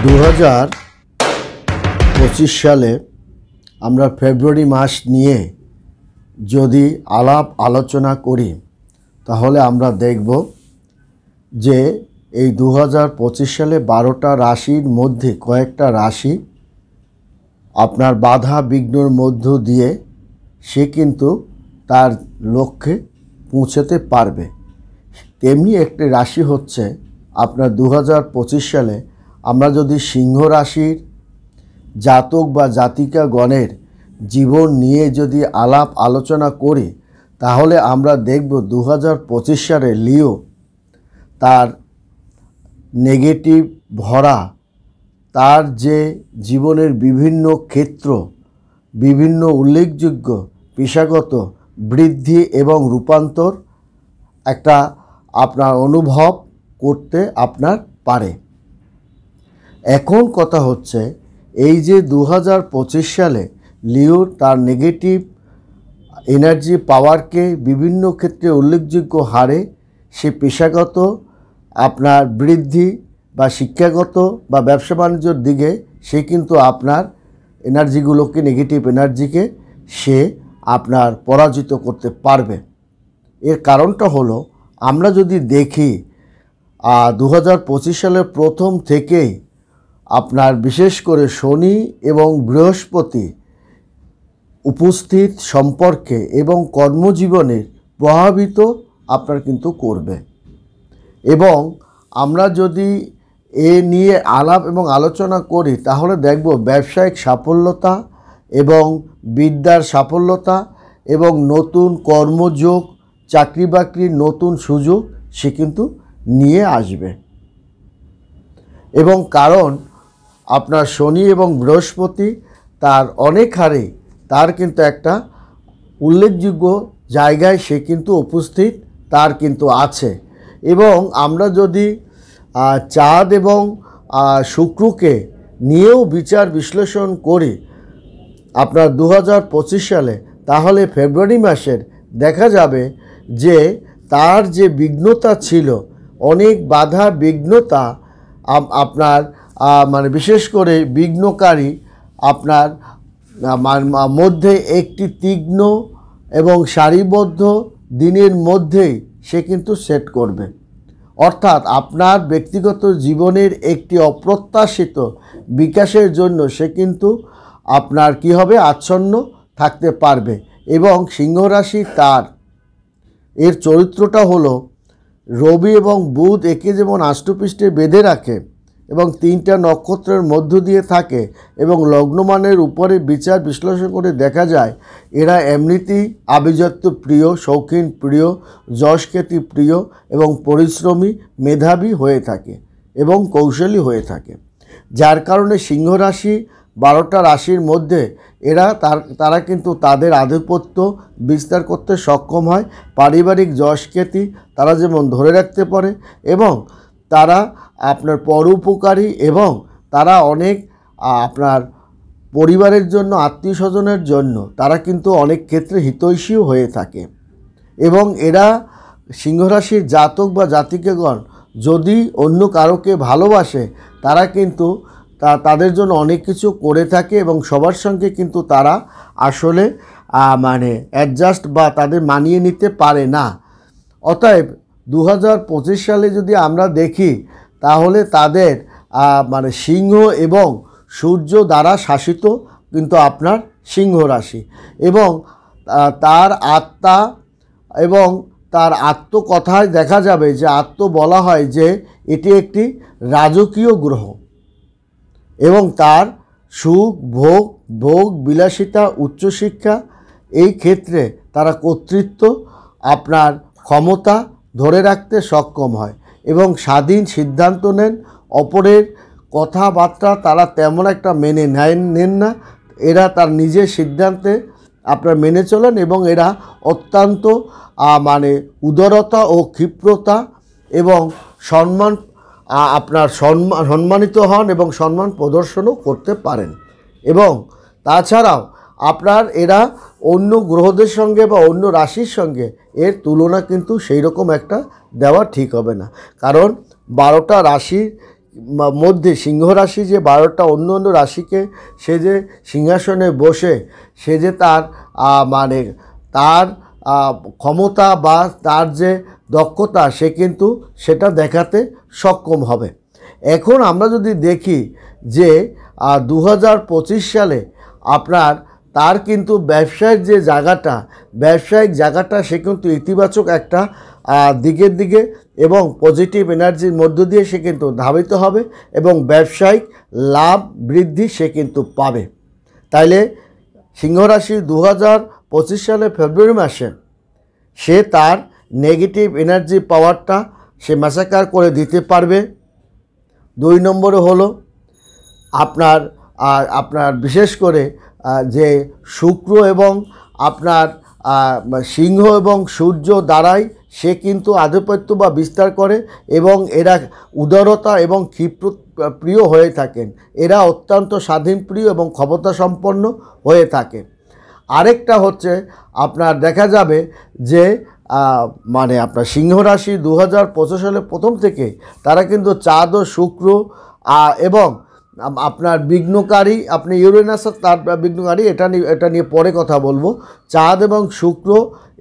2025 সালে আমরা ফেব্রুয়ারি মাস নিয়ে যদি আলাপ আলোচনা করি তাহলে আমরা দেখব যে এই 2025 সালে 12টা রাশির মধ্যে কয়েকটা রাশি আপনার বাধা বিঘ্নর মধ্য দিয়ে সে কিন্তু তার লক্ষ্যে পৌঁছতে পারবে। তেমনি একটি রাশি হচ্ছে আপনার 2025 সালে আমরা যদি সিংহ রাশির জাতক বা জাতিকাগণের জীবন নিয়ে যদি আলাপ আলোচনা করি তাহলে আমরা দেখব 2025 সালে লিও তার নেগেটিভ ভরা তার যে জীবনের বিভিন্ন ক্ষেত্র বিভিন্ন উল্লেখযোগ্য পেশাগত বৃদ্ধি এবং রূপান্তর একটা আপনার অনুভব করতে আপনার পারে। এখন কথা হচ্ছে এই যে 2025 সালে লিও তার নেগেটিভ এনার্জি পাওয়ারকে বিভিন্ন ক্ষেত্রে উল্লেখযোগ্য হারে সে পেশাগত আপনার বৃদ্ধি বা শিক্ষাগত বা ব্যবসা বাণিজ্যের দিকে সে কিন্তু আপনার এনার্জিগুলোকে নেগেটিভ এনার্জিকে সে আপনার পরাজিত করতে পারবে। এর কারণটা হলো আমরা যদি দেখি 2025 সালের প্রথম থেকেই আপনার বিশেষ করে শনি এবং বৃহস্পতি উপস্থিত সম্পর্কে এবং কর্মজীবনে প্রভাবিত আপনার কিন্তু করবে। এবং আমরা যদি এ নিয়ে আলাপ এবং আলোচনা করি তাহলে দেখব ব্যবসায়িক সাফল্যতা এবং বিদ্যার সাফল্যতা এবং নতুন কর্মযোগ চাকরি বাকরির নতুন সুযোগ সে কিন্তু নিয়ে আসবে। এবং কারণ আপনার শনি এবং বৃহস্পতি তার অনেক হারে তার কিন্তু একটা উল্লেখযোগ্য জায়গায় সে কিন্তু উপস্থিত তার কিন্তু আছে। এবং আমরা যদি চাঁদ এবং শুক্রকে নিয়েও বিচার বিশ্লেষণ করি আপনার 2025 সালে তাহলে ফেব্রুয়ারি মাসের দেখা যাবে যে তার যে বিঘ্নতা ছিল অনেক বাধা বিঘ্নতা আপনার মানে বিশেষ করে বিঘ্নকারী আপনার মধ্যে একটি তীক্ষ্ণ এবং সারিবদ্ধ দিনের মধ্যেই সে কিন্তু সেট করবে। অর্থাৎ আপনার ব্যক্তিগত জীবনের একটি অপ্রত্যাশিত বিকাশের জন্য সে কিন্তু আপনার কি হবে আচ্ছন্ন থাকতে পারবে। এবং সিংহ রাশি তার এর চরিত্রটা হলো রবি এবং বুধ একে যেমন আষ্টপৃষ্ঠে বেঁধে রাখে এবং 3টা নক্ষত্রের মধ্য দিয়ে থাকে এবং লগ্নমানের উপরে বিচার বিশ্লেষণ করে দেখা যায় এরা এমনিতেই আভিজাত্য প্রিয় শৌখিন প্রিয় যশখ্যাতি প্রিয় এবং পরিশ্রমী মেধাবী হয়ে থাকে এবং কৌশলী হয়ে থাকে। যার কারণে সিংহ রাশি 12টা রাশির মধ্যে এরা তারা কিন্তু তাদের আধিপত্য বিস্তার করতে সক্ষম হয়। পারিবারিক যশখ্যাতি তারা যেমন ধরে রাখতে পারে এবং তারা আপনার পরোপকারী এবং তারা অনেক আপনার পরিবারের জন্য আত্মীয় স্বজনের জন্য তারা কিন্তু অনেক ক্ষেত্রে হিতৈষীও হয়ে থাকে। এবং এরা সিংহরাশির জাতক বা জাতিকাগণ যদি অন্য কারোকে ভালোবাসে তারা কিন্তু তাদের জন্য অনেক কিছু করে থাকে এবং সবার সঙ্গে কিন্তু তারা আসলে মানে অ্যাডজাস্ট বা তাদের মানিয়ে নিতে পারে না। অতএব 2025 সালে যদি আমরা দেখি তাহলে তাদের মানে সিংহ এবং সূর্য দ্বারা শাসিত কিন্তু আপনার সিংহ রাশি এবং তার আত্মা এবং তার আত্মকথায় দেখা যাবে যে আত্ম বলা হয় যে এটি একটি রাজকীয় গ্রহ এবং তার সুখ ভোগ বিলাসিতা উচ্চশিক্ষা এই ক্ষেত্রে তারা কর্তৃত্ব আপনার ক্ষমতা ধরে রাখতে সক্ষম হয় এবং স্বাধীন সিদ্ধান্ত নেন। অপরের কথাবার্তা তারা তেমন একটা মেনে নেন না, এরা তার নিজের সিদ্ধান্তে আপনার মেনে চলেন এবং এরা অত্যন্ত মানে উদারতা ও ক্ষিপ্রতা এবং সম্মান আপনার সম্মানিত হন এবং সম্মান প্রদর্শনও করতে পারেন। এবং তাছাড়াও আপনার এরা অন্য গ্রহদের সঙ্গে বা অন্য রাশির সঙ্গে এর তুলনা কিন্তু সেই রকম একটা দেওয়া ঠিক হবে না, কারণ 12টা রাশির মধ্যে সিংহ রাশি যে 12টা অন্য অন্য রাশিকে সে যে সিংহাসনে বসে সে যে তার মানে তার ক্ষমতা বা তার যে দক্ষতা সে কিন্তু সেটা দেখাতে সক্ষম হবে। এখন আমরা যদি দেখি যে 2025 সালে আপনার তার কিন্তু ব্যবসায়িক যে জায়গাটা সে কিন্তু ইতিবাচক একটা দিকে এবং পজিটিভ এনার্জির মধ্য দিয়ে সে কিন্তু ধাবিত হবে এবং ব্যবসায়িক লাভ বৃদ্ধি সে কিন্তু পাবে। তাইলে সিংহরাশি 2025 সালে ফেব্রুয়ারি মাসে সে তার নেগেটিভ এনার্জি পাওয়ারটা সে ম্যাসাকার করে দিতে পারবে। 2 নম্বরে হলো আপনার বিশেষ করে যে শুক্র এবং আপনার সিংহ এবং সূর্য দ্বারাই সে কিন্তু আধিপত্য বা বিস্তার করে এবং এরা উদারতা এবং ক্ষিপ্রপ্রিয় হয়ে থাকেন। এরা অত্যন্ত স্বাধীনপ্রিয় এবং ক্ষমতা সম্পন্ন হয়ে থাকে। আরেকটা হচ্ছে আপনার দেখা যাবে যে মানে আপনার সিংহ রাশি 2025 সালে প্রথম থেকে তারা কিন্তু চাঁদ ও শুক্র এবং আপনার বিঘ্নকারী আপনি ইউরেনাস তার বিঘ্নকারী এটা নিয়ে পরে কথা বলবো। চাঁদ এবং শুক্র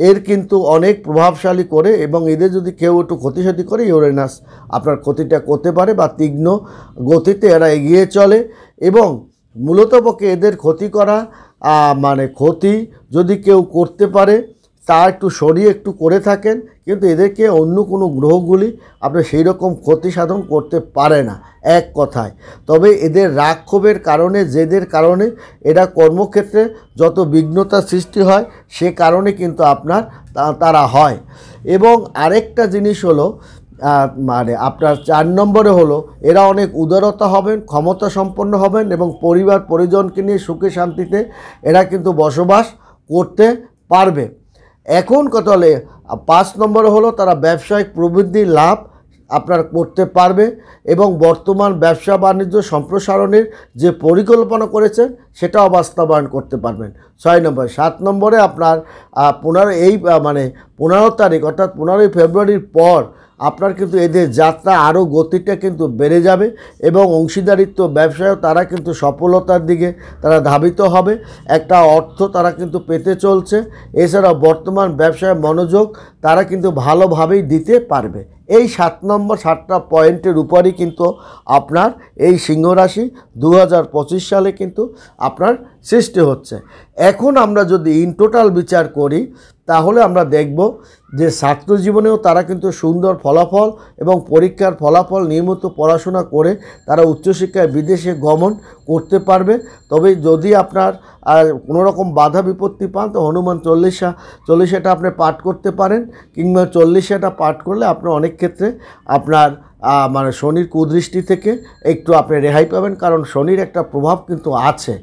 এর কিন্তু অনেক প্রভাবশালী করে এবং এদের যদি কেউ একটু ক্ষতি করে ইউরেনাস আপনার ক্ষতিটা করতে পারে বা তীক্ষ্ণ গতিতে এরা এগিয়ে চলে এবং মূলত পক্ষে এদের ক্ষতি করা মানে ক্ষতি যদি কেউ করতে পারে তা একটু সরিয়ে একটু করে থাকেন, কিন্তু এদেরকে অন্য কোনো গ্রহগুলি আপনি সেই রকম ক্ষতি সাধন করতে পারে না এক কথায়। তবে এদের রাগ ক্ষোভের কারণে জেদের কারণে এরা কর্মক্ষেত্রে যত বিঘ্নতা সৃষ্টি হয় সে কারণে কিন্তু আপনার তারা হয়। এবং আরেকটা জিনিস হলো মানে আপনার 4 নম্বরে হলো এরা অনেক উদারতা হবেন, ক্ষমতা সম্পন্ন হবেন এবং পরিবার পরিজনকে নিয়ে সুখে শান্তিতে এরা কিন্তু বসবাস করতে পারবে। এখন কথা হলে 5 নম্বরে হলো তারা ব্যবসায়িক প্রবৃদ্ধি লাভ আপনার করতে পারবে এবং বর্তমান ব্যবসা বাণিজ্য সম্প্রসারণের যে পরিকল্পনা করেছেন সেটাও বাস্তবায়ন করতে পারবেন। 6 নম্বর 7 নম্বরে আপনার 15 তারিখ অর্থাৎ 15ই ফেব্রুয়ারির পর আপনার কিন্তু এদের যাত্রা আরও গতিটা কিন্তু বেড়ে যাবে এবং অংশীদারিত্ব ব্যবসায়ও তারা কিন্তু সফলতার দিকে তারা ধাবিত হবে। একটা অর্থ তারা কিন্তু পেতে চলছে। এছাড়াও বর্তমান ব্যবসায় মনোযোগ তারা কিন্তু ভালোভাবেই দিতে পারবে। এই 7টা পয়েন্টের উপরই কিন্তু আপনার এই সিংহ রাশি 2025 সালে কিন্তু আপনার সৃষ্টি হচ্ছে। এখন আমরা যদি ইন টোটাল বিচার করি তাহলে আমরা দেখব যে ছাত্র জীবনেও তারা কিন্তু সুন্দর ফলাফল এবং পরীক্ষার ফলাফল নিয়মিত পড়াশোনা করে তারা উচ্চশিক্ষায় বিদেশে গমন করতে পারবে। তবে যদি আপনার কোনো রকম বাধা বিপত্তি পান তো হনুমান 40টা আপনি পাঠ করতে পারেন, কিংবা 40টা পাঠ করলে আপনার অনেক ক্ষেত্রে আপনার মানে শনির কুদৃষ্টি থেকে একটু আপনি রেহাই পাবেন। কারণ শনির একটা প্রভাব কিন্তু আছে,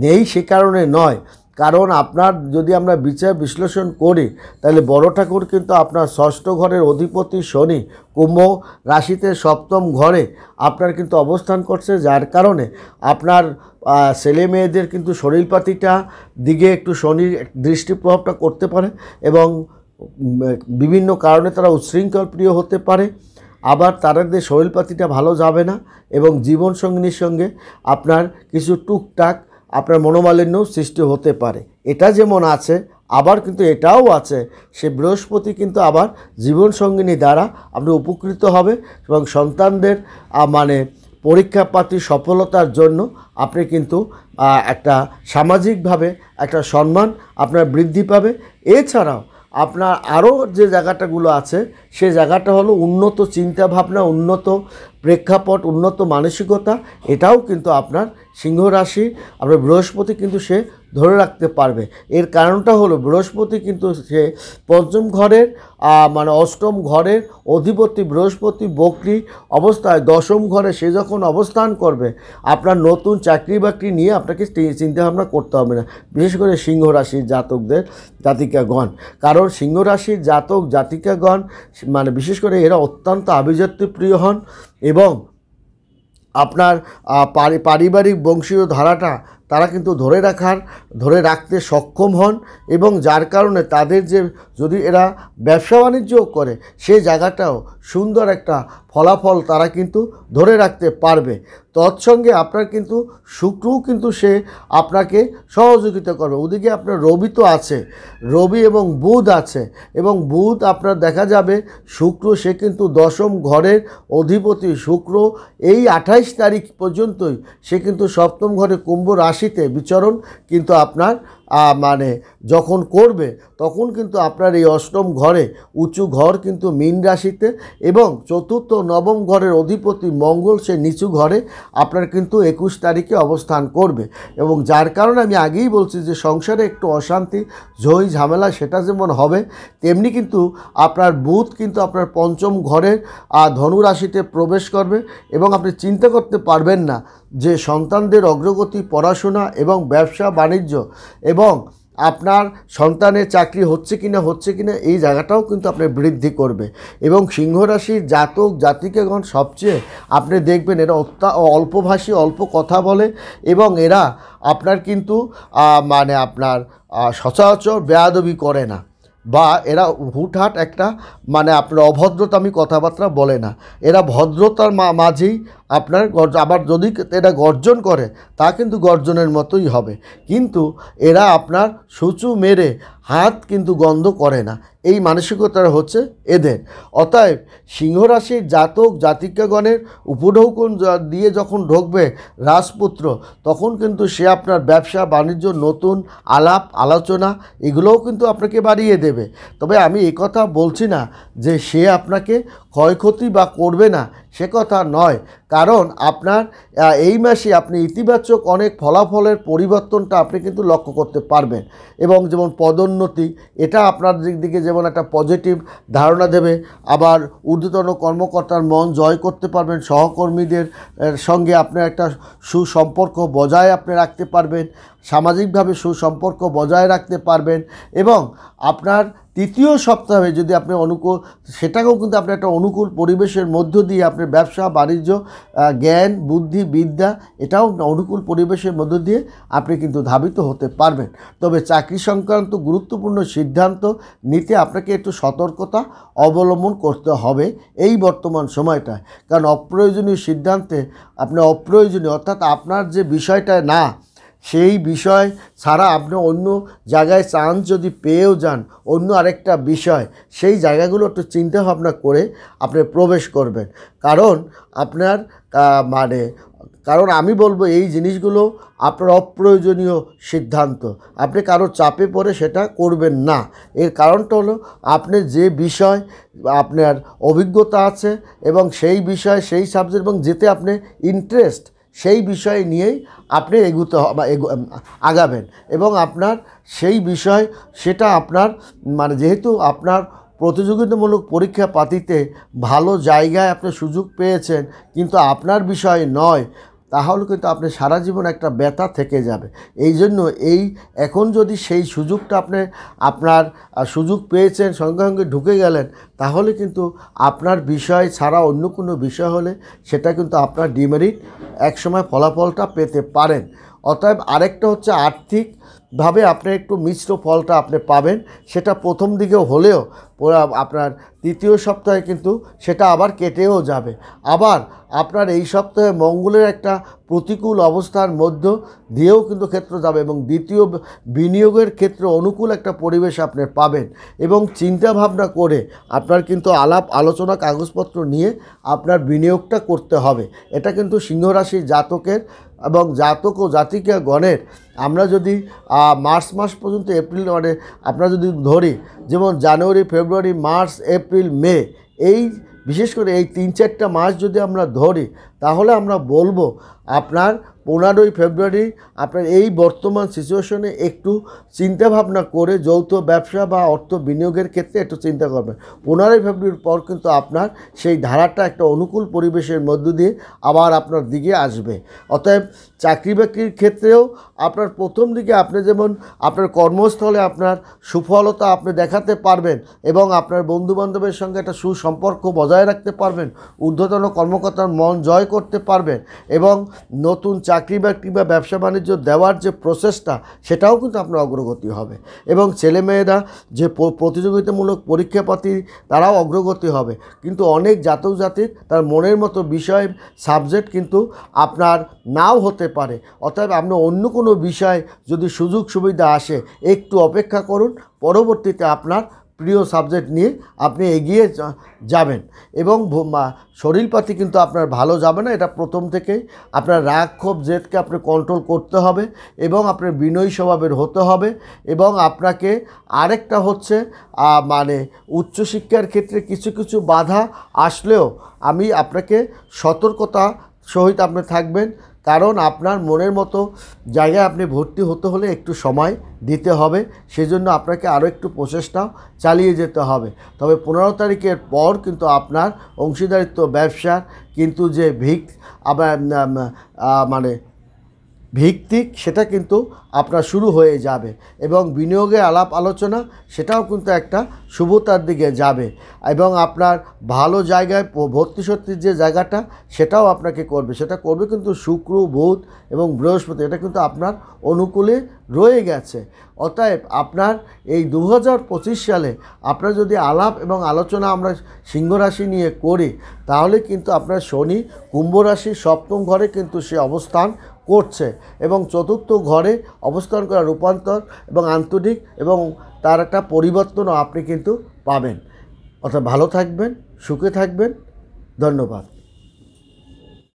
নেই সে কারণে নয়। কারণ আপনার যদি আমরা বিচার বিশ্লেষণ করি তাহলে বড় ঠাকুর কিন্তু আপনার 6ষ্ঠ ঘরের অধিপতি শনি কুম্ভ রাশিতে 7ম ঘরে আপনার কিন্তু অবস্থান করছে, যার কারণে আপনার ছেলে মেয়েদের কিন্তু শরীরপাতিটা দিকে একটু শনির দৃষ্টি প্রভাবটা করতে পারে এবং বিভিন্ন কারণে তারা উচ্ছৃঙ্খল প্রিয় হতে পারে। আবার তাদের শরীরপাতিটা ভালো যাবে না এবং জীবনসঙ্গিনীর সঙ্গে আপনার কিছু টুকটাক আপনার মনোমালিন্য সৃষ্টি হতে পারে। এটা যেমন আছে আবার কিন্তু এটাও আছে, সে বৃহস্পতি কিন্তু আবার জীবনসঙ্গিনী দ্বারা আপনি উপকৃত হবে এবং সন্তানদের মানে পরীক্ষা পাতি সফলতার জন্য আপনি কিন্তু একটা সামাজিকভাবে একটা সম্মান আপনার বৃদ্ধি পাবে। এছাড়াও আপনার আরও যে জায়গাটাগুলো আছে সে জায়গাটা হলো উন্নত চিন্তাভাবনা, উন্নত প্রেক্ষাপট, উন্নত মানসিকতা। এটাও কিন্তু আপনার সিংহ রাশি আপনার বৃহস্পতি কিন্তু সে ধরে রাখতে পারবে। এর কারণটা হলো বৃহস্পতি কিন্তু সে 5ম ঘরের মানে 8ম ঘরের অধিপতি বৃহস্পতি বক্রী অবস্থায় 10ম ঘরে সে যখন অবস্থান করবে আপনার নতুন চাকরি বাকরি নিয়ে আপনাকে চিন্তাভাবনা করতে হবে না, বিশেষ করে সিংহ রাশির জাতকদের জাতিকাগণ। কারণ সিংহ রাশির জাতক জাতিকাগণ মানে বিশেষ করে এরা অত্যন্ত আভিজাত্যপ্রিয় হন এবং আপনার পারিবারিক বংশীয় ধারাটা তারা কিন্তু ধরে রাখতে সক্ষম হন, এবং যার কারণে তাদের যে যদি এরা ব্যবসা বাণিজ্যও করে সেই জায়গাটাও সুন্দর একটা ফলাফল তারা কিন্তু ধরে রাখতে পারবে। তৎসঙ্গে আপনার কিন্তু শুক্রও কিন্তু সে আপনাকে সহযোগিতা করবে। ওদিকে আপনার রবি তো আছে, রবি এবং বুধ আছে, এবং বুধ আপনার দেখা যাবে শুক্র সে কিন্তু দশম ঘরের অধিপতি শুক্র এই 28 তারিখ পর্যন্তই সে কিন্তু সপ্তম ঘরে কুম্ভ রাশিতে বিচরণ কিন্তু আপনার মানে যখন করবে তখন কিন্তু আপনার এই অষ্টম ঘরে উঁচু ঘর কিন্তু মীন রাশিতে, এবং চতুর্থ নবম ঘরের অধিপতি মঙ্গল সে নিচু ঘরে আপনার কিন্তু 21 তারিখে অবস্থান করবে। এবং যার কারণে আমি আগেই বলছি যে সংসারে একটু অশান্তি ঝই ঝামেলা সেটা যেমন হবে, তেমনি কিন্তু আপনার বুধ কিন্তু আপনার পঞ্চম ঘরের ধনু রাশিতে প্রবেশ করবে, এবং আপনি চিন্তা করতে পারবেন না যে সন্তানদের অগ্রগতি, পড়াশোনা এবং ব্যবসা বাণিজ্য এবং আপনার সন্তানের চাকরি হচ্ছে কিনা এই জায়গাটাও কিন্তু আপনার বৃদ্ধি করবে। এবং সিংহ রাশির জাতক জাতিকাগণ সবচেয়ে আপনি দেখবেন এরা অল্পভাষী, অল্প কথা বলে, এবং এরা আপনার কিন্তু মানে আপনার সচরাচর বেয়াদবি করে না, বা এরা হুটহাট একটা মানে আপনার অভদ্রতামি কথাবার্তা বলে না। এরা ভদ্রতার মাঝেই আপনার আবার যদি এরা গর্জন করে তা কিন্তু গর্জনের মতোই হবে, কিন্তু এরা আপনার সূচু মেরে হাত কিন্তু গন্ধ করে না, এই মানসিকতা হচ্ছে এদের। অতএব সিংহ রাশির জাতক জাতিকাগণের উপঢৌকন দিয়ে যখন ঢুকবে রাজপুত্র, তখন কিন্তু সে আপনার ব্যবসা বাণিজ্য, নতুন আলাপ আলোচনা এগুলোও কিন্তু আপনাকে বাড়িয়ে দেবে। তবে আমি এই কথা বলছি না যে সে আপনাকে ক্ষয়ক্ষতি বা করবে না, সে কথা নয়, কারণ আপনার এই মাসে আপনি ইতিবাচক অনেক ফলাফলের পরিবর্তনটা আপনি কিন্তু লক্ষ্য করতে পারবেন। এবং যেমন পদোন্নতি, এটা আপনার দিকে যেমন একটা পজিটিভ ধারণা দেবে, আবার ঊর্ধ্বতন কর্মকর্তার মন জয় করতে পারবেন, সহকর্মীদের সঙ্গে আপনার একটা সুসম্পর্ক বজায় আপনি রাখতে পারবেন, সামাজিকভাবে সুসম্পর্ক বজায় রাখতে পারবেন। এবং আপনার তৃতীয় সপ্তাহে যদি আপনি সেটাকেও কিন্তু আপনি একটা অনুকূল পরিবেশের মধ্য দিয়ে আপনার ব্যবসা বাণিজ্য, জ্ঞান বুদ্ধি বিদ্যা এটাও অনুকূল পরিবেশের মধ্য দিয়ে আপনি কিন্তু ধাবিত হতে পারবেন। তবে চাকরি সংক্রান্ত গুরুত্বপূর্ণ সিদ্ধান্ত নিতে আপনাকে একটু সতর্কতা অবলম্বন করতে হবে এই বর্তমান সময়টায়, কারণ অপ্রয়োজনীয় সিদ্ধান্তে আপনি অপ্রয়োজনীয় অর্থাৎ আপনার যে বিষয়টা না সেই বিষয় ছাড়া আপনি অন্য জায়গায় চান্স যদি পেয়েও যান অন্য আরেকটা বিষয়, সেই জায়গাগুলো একটু চিন্তা ভাবনা করে আপনি প্রবেশ করবেন। কারণ আপনার কারণ আমি বলবো এই জিনিসগুলো আপনার অপ্রয়োজনীয় সিদ্ধান্ত, আপনি কারো চাপে পড়ে সেটা করবেন না। এর কারণটা হলো আপনি যে বিষয় আপনার অভিজ্ঞতা আছে এবং সেই বিষয় সেই সাবজেক্ট এবং যেতে আপনি ইন্টারেস্ট সেই বিষয় নিয়েই আপনি আগাবেন, এবং আপনার সেই বিষয় সেটা আপনার যেহেতু আপনার প্রতিযোগিতামূলক পরীক্ষা পাতিতে ভালো জায়গায় আপনি সুযোগ পেয়েছেন কিন্তু আপনার বিষয় নয়, তাহলে কিন্তু আপনি সারা জীবন একটা ব্যথা থেকে যাবে। এই জন্য এখন যদি সেই সুযোগটা আপনার সুযোগ পেয়েছেন সঙ্গে সঙ্গে ঢুকে গেলেন, তাহলে কিন্তু আপনার বিষয় ছাড়া অন্য কোনো বিষয় হলে সেটা কিন্তু আপনার ডিমেরিট একসময় ফলাফলটা পেতে পারেন। অতএব আরেকটা হচ্ছে আর্থিকভাবে আপনি একটু মিশ্র ফলটা আপনি পাবেন, সেটা প্রথম দিকে হলেও আপনার তৃতীয় সপ্তাহে কিন্তু সেটা আবার কেটেও যাবে। আবার আপনার এই সপ্তাহে মঙ্গলের একটা প্রতিকূল অবস্থার মধ্য দিয়েও কিন্তু ক্ষেত্র যাবে, এবং দ্বিতীয় বিনিয়োগের ক্ষেত্রে অনুকূল একটা পরিবেশ আপনি পাবেন। এবং চিন্তা ভাবনা করে আপনার কিন্তু আলাপ আলোচনা কাগজপত্র নিয়ে আপনার বিনিয়োগটা করতে হবে। এটা কিন্তু সিংহ রাশির জাতকের এবং জাতক ও জাতিকা গণের আমরা যদি মার্চ মাস পর্যন্ত এপ্রিল আমরা যদি ধরি, যেমন জানুয়ারি ফেব্রুয়ারি মার্চ এপ্রিল মে, এই বিশেষ করে এই 3-4টা মাস যদি আমরা ধরি, তাহলে আমরা বলবো আপনার 15ই ফেব্রুয়ারি আপনার এই বর্তমান সিচুয়েশনে একটু চিন্তাভাবনা করে যৌথ ব্যবসা বা অর্থ বিনিয়োগের ক্ষেত্রে একটু চিন্তা করবেন। 15ই ফেব্রুয়ারির পর কিন্তু আপনার সেই ধারাটা একটা অনুকূল পরিবেশের মধ্য দিয়ে আবার আপনার দিকে আসবে। অতএব চাকরি বাকরির ক্ষেত্রেও আপনার প্রথম দিকে আপনি যেমন আপনার কর্মস্থলে আপনার সুফলতা আপনি দেখাতে পারবেন এবং আপনার বন্ধুবান্ধবের সঙ্গে একটা সুসম্পর্ক বজায় রাখতে পারবেন, ঊর্ধ্বতন কর্মকর্তার মন জয় করতে পারবেন, এবং নতুন চাকরি বাকরি বা ব্যবসা বাণিজ্য দেওয়ার যে প্রসেসটা সেটাও কিন্তু আপনার অগ্রগতি হবে। এবং ছেলেমেয়েরা যে প্রতিযোগিতামূলক পরীক্ষাপাতি তারাও অগ্রগতি হবে। কিন্তু অনেক জাতক জাতির তার মনের মতো বিষয় সাবজেক্ট কিন্তু আপনার নাও হতে পারে। অতএব আপনি অন্য কোনো বিষয় যদি সুযোগ সুবিধা আসে একটু অপেক্ষা করুন, পরবর্তীতে আপনার প্রিয় সাবজেক্ট নিয়ে আপনি এগিয়ে যাবেন। এবং শরীরপাতি কিন্তু আপনার ভালো যাবে না, এটা প্রথম থেকেই। আপনার রাগ ক্ষোভ জেদকে আপনি কন্ট্রোল করতে হবে এবং আপনার বিনয়ী স্বভাবের হতে হবে। এবং আপনাকে আরেকটা হচ্ছে মানে উচ্চশিক্ষার ক্ষেত্রে কিছু কিছু বাধা আসলেও আমি আপনাকে সতর্কতা সহিত আপনি থাকবেন, কারণ আপনার মনের মতো জায়গায় আপনি ভর্তি হতে হলে একটু সময় দিতে হবে। সেজন্য আপনাকে আরও একটু প্রচেষ্টাও চালিয়ে যেতে হবে। তবে 15 তারিখের পর কিন্তু আপনার অংশীদারিত্ব ব্যবসার কিন্তু যে মানে ভিত্তিক সেটা কিন্তু আপনার শুরু হয়ে যাবে এবং বিনিয়োগে আলাপ আলোচনা সেটাও কিন্তু একটা শুভতার দিকে যাবে। এবং আপনার ভালো জায়গায় ভর্তি সত্যির যে জায়গাটা সেটাও আপনাকে করবে, সেটা করবে কিন্তু শুক্র, বুধ এবং বৃহস্পতি, এটা কিন্তু আপনার অনুকূলে রয়ে গেছে। অতএব আপনার এই 2025 সালে আপনার যদি আলাপ এবং আলোচনা আমরা সিংহ রাশি নিয়ে করি, তাহলে কিন্তু আপনার শনি কুম্ভ রাশির সপ্তম ঘরে কিন্তু সে অবস্থান করছে এবং চতুর্থ ঘরে অবস্থান করা রূপান্তর এবং আন্তরিক এবং তার একটা পরিবর্তনও আপনি কিন্তু পাবেন। অর্থাৎ ভালো থাকবেন, সুখে থাকবেন। ধন্যবাদ।